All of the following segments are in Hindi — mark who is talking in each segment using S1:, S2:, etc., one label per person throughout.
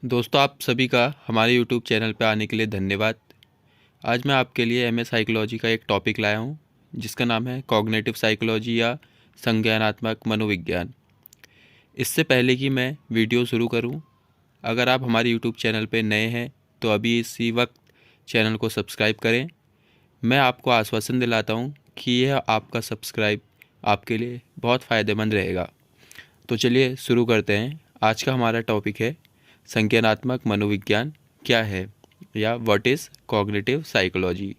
S1: दोस्तों, आप सभी का हमारे यूट्यूब चैनल पर आने के लिए धन्यवाद। आज मैं आपके लिए एमए साइकोलॉजी का एक टॉपिक लाया हूं, जिसका नाम है कॉग्निटिव साइकोलॉजी या संज्ञानात्मक मनोविज्ञान। इससे पहले कि मैं वीडियो शुरू करूं, अगर आप हमारे यूट्यूब चैनल पर नए हैं तो अभी इसी वक्त चैनल को सब्सक्राइब करें। मैं आपको आश्वासन दिलाता हूं कि यह आपका सब्सक्राइब आपके लिए बहुत फ़ायदेमंद रहेगा। तो चलिए शुरू करते हैं। आज का हमारा टॉपिक है संज्ञानात्मक मनोविज्ञान क्या है, या व्हाट इज़ कॉग्निटिव साइकोलॉजी।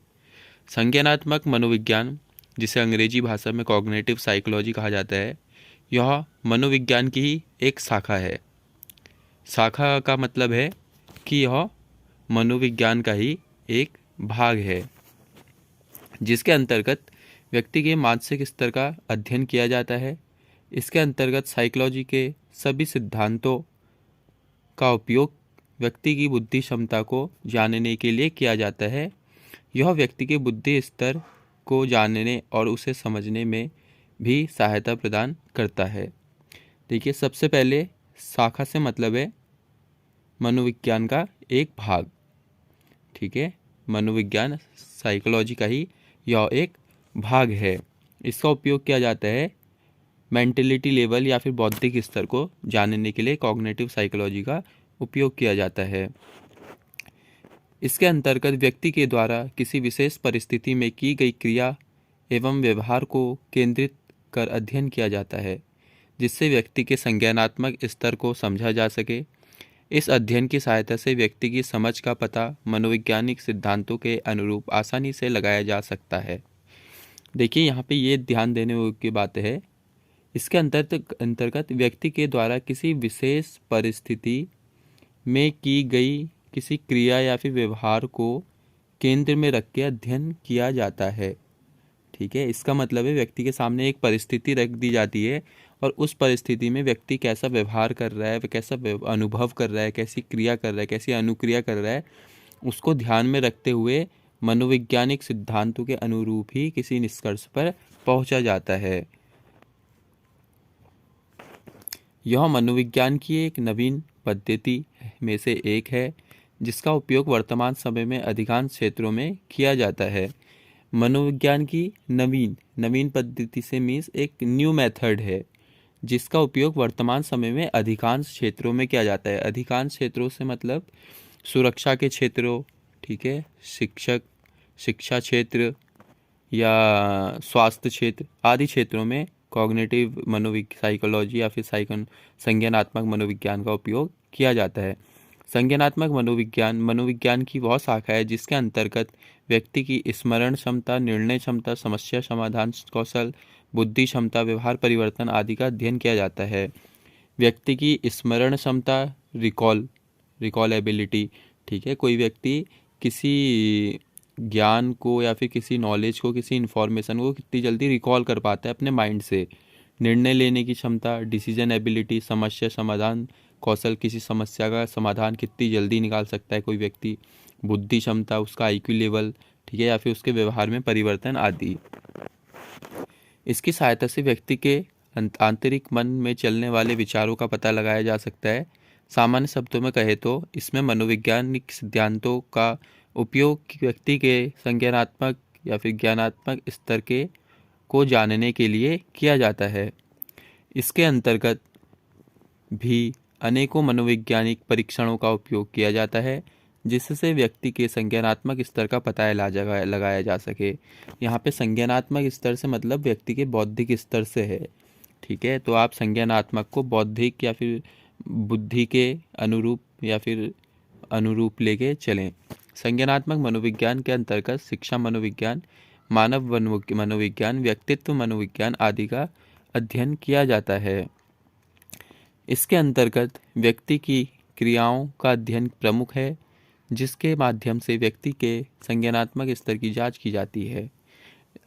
S1: संज्ञानात्मक मनोविज्ञान, जिसे अंग्रेजी भाषा में कॉग्निटिव साइकोलॉजी कहा जाता है, यह मनोविज्ञान की ही एक शाखा है। शाखा का मतलब है कि यह मनोविज्ञान का ही एक भाग है, जिसके अंतर्गत व्यक्ति के मानसिक स्तर का अध्ययन किया जाता है। इसके अंतर्गत साइकोलॉजी के सभी सिद्धांतों का उपयोग व्यक्ति की बुद्धि क्षमता को जानने के लिए किया जाता है। यह व्यक्ति के बुद्धि स्तर को जानने और उसे समझने में भी सहायता प्रदान करता है। देखिए, सबसे पहले शाखा से मतलब है मनोविज्ञान का एक भाग। ठीक है, मनोविज्ञान साइकोलॉजी का ही यह एक भाग है। इसका उपयोग किया जाता है मेंटलिटी लेवल या फिर बौद्धिक स्तर को जानने के लिए कॉग्निटिव साइकोलॉजी का उपयोग किया जाता है। इसके अंतर्गत व्यक्ति के द्वारा किसी विशेष परिस्थिति में की गई क्रिया एवं व्यवहार को केंद्रित कर अध्ययन किया जाता है, जिससे व्यक्ति के संज्ञानात्मक स्तर को समझा जा सके। इस अध्ययन की सहायता से व्यक्ति की समझ का पता मनोवैज्ञानिक सिद्धांतों के अनुरूप आसानी से लगाया जा सकता है। देखिए, यहाँ पे ये ध्यान देने की बात है। इसके अंतर्गत व्यक्ति के द्वारा किसी विशेष परिस्थिति में की गई किसी क्रिया या फिर व्यवहार को केंद्र में रख के अध्ययन किया जाता है। ठीक है, इसका मतलब है व्यक्ति के सामने एक परिस्थिति रख दी जाती है और उस परिस्थिति में व्यक्ति कैसा व्यवहार कर रहा है, कैसा अनुभव कर रहा है, कैसी क्रिया कर रहा है, कैसी अनुक्रिया कर रहा है, उसको ध्यान में रखते हुए मनोवैज्ञानिक सिद्धांतों के अनुरूप ही किसी निष्कर्ष पर पहुंचा जाता है। यह मनोविज्ञान की एक नवीन पद्धति में से एक है, जिसका उपयोग वर्तमान समय में अधिकांश क्षेत्रों में किया जाता है। मनोविज्ञान की नवीन पद्धति से मीन्स एक न्यू मेथड है, जिसका उपयोग वर्तमान समय में अधिकांश क्षेत्रों में किया जाता है। अधिकांश क्षेत्रों से मतलब सुरक्षा के क्षेत्रों, ठीक है, शिक्षा क्षेत्र या स्वास्थ्य क्षेत्र आदि क्षेत्रों में कॉग्निटिव साइकोलॉजी या फिर संज्ञानात्मक मनोविज्ञान का उपयोग किया जाता है। संज्ञानात्मक मनोविज्ञान की वह शाखा है जिसके अंतर्गत व्यक्ति की स्मरण क्षमता, निर्णय क्षमता, समस्या समाधान कौशल, बुद्धि क्षमता, व्यवहार परिवर्तन आदि का अध्ययन किया जाता है। व्यक्ति की स्मरण क्षमता, रिकॉल एबिलिटी, ठीक है, कोई व्यक्ति किसी ज्ञान को या फिर किसी नॉलेज को, किसी इन्फॉर्मेशन को कितनी जल्दी रिकॉल कर पाता है अपने माइंड से। निर्णय लेने की क्षमता, डिसीजन एबिलिटी, समस्या समाधान कौशल, किसी समस्या का समाधान कितनी जल्दी निकाल सकता है कोई व्यक्ति। बुद्धि क्षमता, उसका आईक्यू लेवल, ठीक है, या फिर उसके व्यवहार में परिवर्तन आदि। इसकी सहायता से व्यक्ति के आंतरिक मन में चलने वाले विचारों का पता लगाया जा सकता है। सामान्य शब्दों में कहे तो इसमें मनोवैज्ञानिक सिद्धांतों का उपयोग व्यक्ति के संज्ञानात्मक या फिर ज्ञानात्मक स्तर के को जानने के लिए किया जाता है। इसके अंतर्गत भी अनेकों मनोवैज्ञानिक परीक्षणों का उपयोग किया जाता है, जिससे व्यक्ति के संज्ञानात्मक स्तर का पता लगाया जा सके। यहाँ पे संज्ञानात्मक स्तर से मतलब व्यक्ति के बौद्धिक स्तर से है। ठीक है, तो आप संज्ञानात्मक को बौद्धिक या फिर बुद्धि के अनुरूप लेके चलें। संज्ञानात्मक मनोविज्ञान के अंतर्गत शिक्षा मनोविज्ञान, मानव मनोविज्ञान, व्यक्तित्व मनोविज्ञान आदि का अध्ययन किया जाता है। इसके अंतर्गत व्यक्ति की क्रियाओं का अध्ययन प्रमुख है, जिसके माध्यम से व्यक्ति के संज्ञानात्मक स्तर की जांच की जाती है।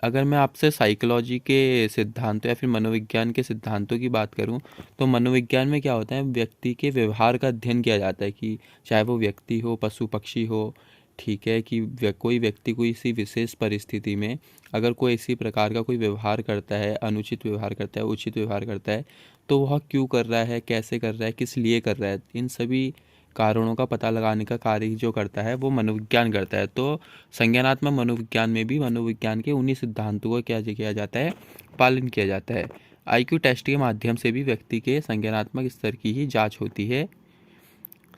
S1: अगर मैं आपसे साइकोलॉजी के सिद्धांतों या फिर मनोविज्ञान के सिद्धांतों की बात करूं, तो मनोविज्ञान में क्या होता है, व्यक्ति के व्यवहार का अध्ययन किया जाता है कि चाहे वो व्यक्ति हो, पशु पक्षी हो, ठीक है, कि कोई व्यक्ति कोई इसी विशेष परिस्थिति में अगर कोई इसी प्रकार का कोई व्यवहार करता है, अनुचित व्यवहार करता है, उचित व्यवहार करता है, तो वह क्यों कर रहा है, कैसे कर रहा है, किस लिए कर रहा है, इन सभी कारणों का पता लगाने का कार्य जो करता है वो मनोविज्ञान करता है। तो संज्ञानात्मक मनोविज्ञान में भी मनोविज्ञान के उन्हीं सिद्धांतों का क्या किया जाता है, पालन किया जाता है। आईक्यू टेस्ट के माध्यम से भी व्यक्ति के संज्ञानात्मक स्तर की ही जांच होती है।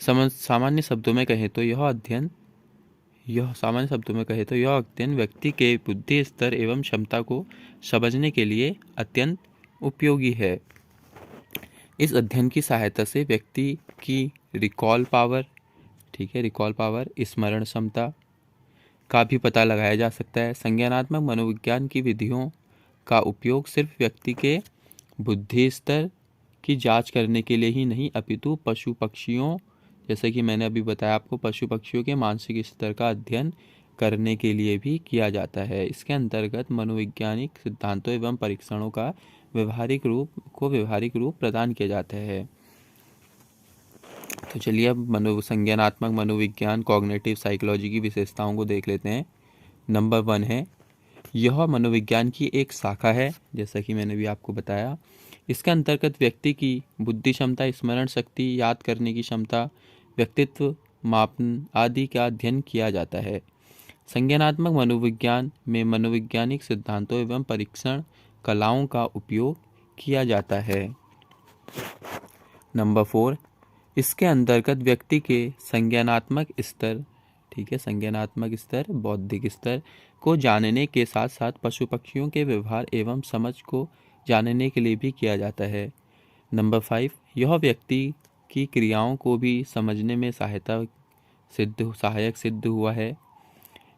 S1: सामान्य शब्दों में कहें तो यह अध्ययन व्यक्ति के बुद्धि स्तर एवं क्षमता को समझने के लिए अत्यंत उपयोगी है। इस अध्ययन की सहायता से व्यक्ति की रिकॉल पावर, स्मरण क्षमता का भी पता लगाया जा सकता है। संज्ञानात्मक मनोविज्ञान की विधियों का उपयोग सिर्फ व्यक्ति के बुद्धि स्तर की जांच करने के लिए ही नहीं, अपितु पशु पक्षियों, जैसे कि मैंने अभी बताया आपको, पशु पक्षियों के मानसिक स्तर का अध्ययन करने के लिए भी किया जाता है। इसके अंतर्गत मनोवैज्ञानिक सिद्धांतों एवं परीक्षणों का व्यवहारिक रूप प्रदान किया जाता है। तो चलिए अब संज्ञानात्मक मनोविज्ञान कॉग्निटिव साइकोलॉजी की विशेषताओं को देख लेते हैं। नंबर 1 है, यह मनोविज्ञान की एक शाखा है, जैसा कि मैंने भी आपको बताया। इसके अंतर्गत व्यक्ति की बुद्धि क्षमता, स्मरण शक्ति, याद करने की क्षमता, व्यक्तित्व मापन आदि का अध्ययन किया जाता है। संज्ञानात्मक मनोविज्ञान में मनोवैज्ञानिक सिद्धांतों एवं परीक्षण कलाओं का उपयोग किया जाता है। नंबर 4, इसके अंतर्गत व्यक्ति के संज्ञानात्मक स्तर, संज्ञानात्मक स्तर, बौद्धिक स्तर को जानने के साथ साथ पशु पक्षियों के व्यवहार एवं समझ को जानने के लिए भी किया जाता है। नंबर 5, यह व्यक्ति की क्रियाओं को भी समझने में सहायक सिद्ध हुआ है।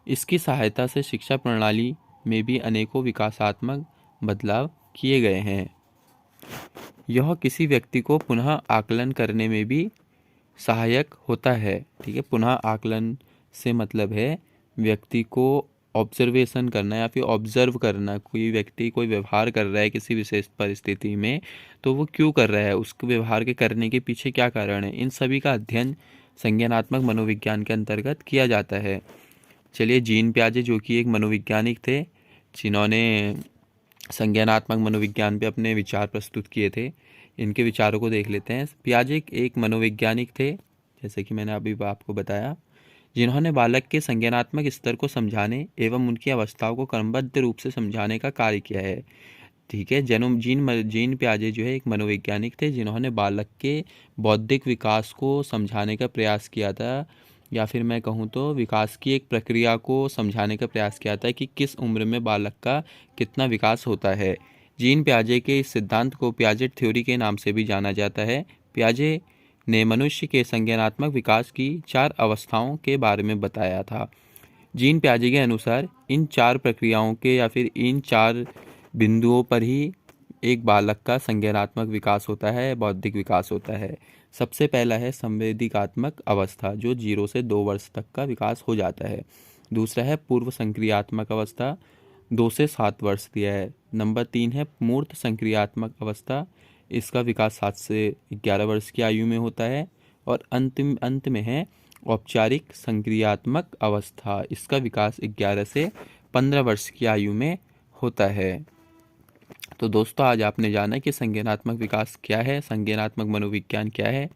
S1: इसकी सहायता से शिक्षा प्रणाली में भी अनेकों विकासात्मक बदलाव किए गए हैं। यह किसी व्यक्ति को पुनः आकलन करने में भी सहायक होता है। पुनः आकलन से मतलब है व्यक्ति को ऑब्जर्वेशन करना या फिर ऑब्जर्व करना। कोई व्यक्ति कोई व्यवहार कर रहा है किसी विशेष परिस्थिति में, तो वो क्यों कर रहा है, उसके व्यवहार के करने के पीछे क्या कारण है, इन सभी का अध्ययन संज्ञानात्मक मनोविज्ञान के अंतर्गत किया जाता है। चलिए, जीन पियाजे जो कि एक मनोवैज्ञानिक थे, जिन्होंने संज्ञानात्मक मनोविज्ञान पे अपने विचार प्रस्तुत किए थे, इनके विचारों को देख लेते हैं। पियाजे एक मनोवैज्ञानिक थे, जैसे कि मैंने अभी आपको बताया, जिन्होंने बालक के संज्ञानात्मक स्तर को समझाने एवं उनकी अवस्थाओं को क्रमबद्ध रूप से समझाने का कार्य किया है। जीन पियाजे जो है एक मनोवैज्ञानिक थे, जिन्होंने बालक के बौद्धिक विकास को समझाने का प्रयास किया था, या फिर मैं कहूँ तो विकास की एक प्रक्रिया को समझाने का प्रयास किया था कि किस उम्र में बालक का कितना विकास होता है। जीन पियाजे के इस सिद्धांत को पियाजेट थ्योरी के नाम से भी जाना जाता है। पियाजे ने मनुष्य के संज्ञानात्मक विकास की 4 अवस्थाओं के बारे में बताया था। जीन पियाजे के अनुसार इन 4 प्रक्रियाओं के या फिर इन 4 बिंदुओं पर ही एक बालक का संज्ञानात्मक विकास होता है, बौद्धिक विकास होता है। सबसे पहला है संवेदिकात्मक अवस्था, जो 0 से 2 वर्ष तक का विकास हो जाता है। दूसरा है पूर्व संक्रियात्मक अवस्था, 2 से 7 वर्ष दिया है। नंबर 3 है मूर्त संक्रियात्मक अवस्था, इसका विकास 7 से 11 वर्ष की आयु में होता है। और अंत में है औपचारिक संक्रियात्मक अवस्था, इसका विकास 11 से 15 वर्ष की आयु में होता है। तो दोस्तों, आज आपने जाना कि संज्ञानात्मक विकास क्या है, संज्ञानात्मक मनोविज्ञान क्या है।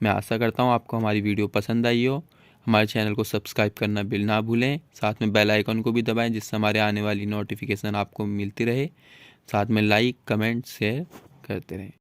S1: मैं आशा करता हूँ आपको हमारी वीडियो पसंद आई हो। हमारे चैनल को सब्सक्राइब करना ना भूलें, साथ में बेल आइकन को भी दबाएं, जिससे हमारे आने वाली नोटिफिकेशन आपको मिलती रहे। साथ में लाइक, कमेंट, शेयर करते रहें।